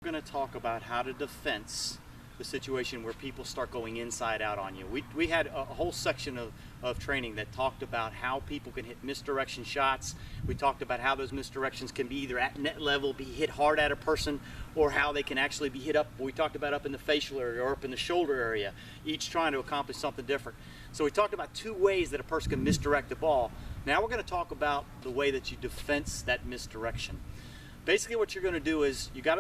going to talk about how to defense the situation where people start going inside out on you. We had a whole section of training that talked about how people can hit misdirection shots. We talked about how those misdirections can be either at net level, be hit hard at a person, or how they can actually be hit up. We talked about up in the facial area or up in the shoulder area, each trying to accomplish something different. So we talked about 2 ways that a person can misdirect the ball. Now we're going to talk about the way that you defense that misdirection. Basically what you're going to do is you kind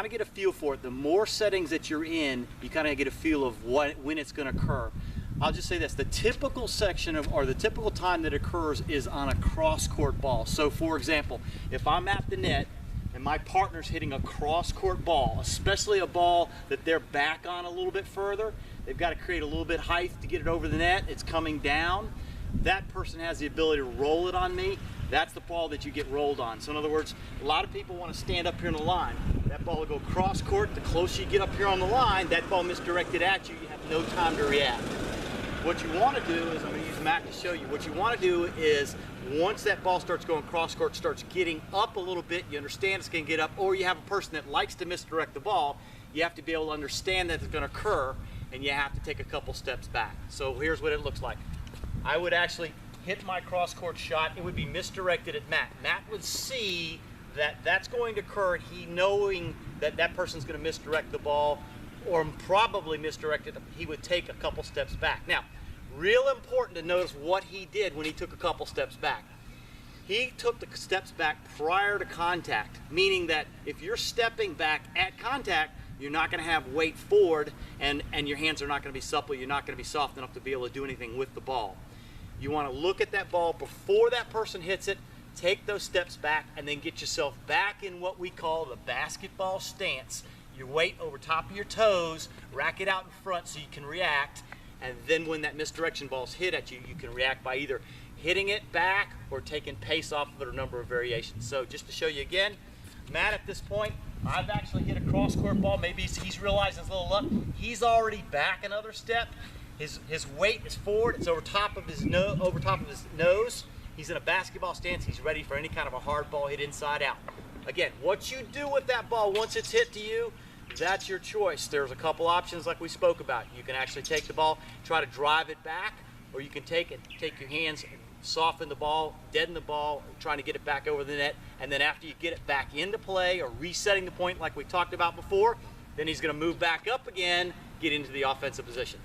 of get a feel for it. The more settings that you're in, you kind of get a feel of when it's going to occur. I'll just say this, the typical section of, or the typical time that occurs is on a cross-court ball. So for example, if I'm at the net and my partner's hitting a cross-court ball, especially a ball that they're back on a little bit further, they've got to create a little bit of height to get it over the net, it's coming down, that person has the ability to roll it on me. That's the ball that you get rolled on. So in other words, a lot of people want to stand up here on the line. That ball will go cross court. The closer you get up here on the line, that ball misdirected at you, you have no time to react. What you want to do is, I'm going to use Matt to show you, what you want to do is, once that ball starts going cross court, starts getting up a little bit, you understand it's going to get up, or you have a person that likes to misdirect the ball, you have to be able to understand that it's going to occur, and you have to take a couple steps back. So here's what it looks like. I would actually hit my cross-court shot, it would be misdirected at Matt. Matt would see that that's going to occur, he knowing that that person's going to misdirect the ball, or probably misdirect it, he would take a couple steps back. Now, real important to notice what he did when he took a couple steps back. He took the steps back prior to contact, meaning that if you're stepping back at contact, you're not going to have weight forward, and your hands are not going to be supple, you're not going to be soft enough to be able to do anything with the ball. You want to look at that ball before that person hits it, take those steps back, and then get yourself back in what we call the basketball stance. Your weight over top of your toes, rack it out in front so you can react, and then when that misdirection ball's hit at you, you can react by either hitting it back or taking pace off of it, or a number of variations. So just to show you again, Matt at this point, I've actually hit a cross-court ball. Maybe he's realizing his little luck. He's already back another step. His weight is forward. It's over top of his nose. He's in a basketball stance. He's ready for any kind of a hard ball hit inside out. Again, what you do with that ball once it's hit to you, that's your choice. There's a couple options like we spoke about. You can actually take the ball, try to drive it back, or you can take your hands and soften the ball, deaden the ball, trying to get it back over the net, and then after you get it back into play or resetting the point like we talked about before, then he's going to move back up again, get into the offensive position.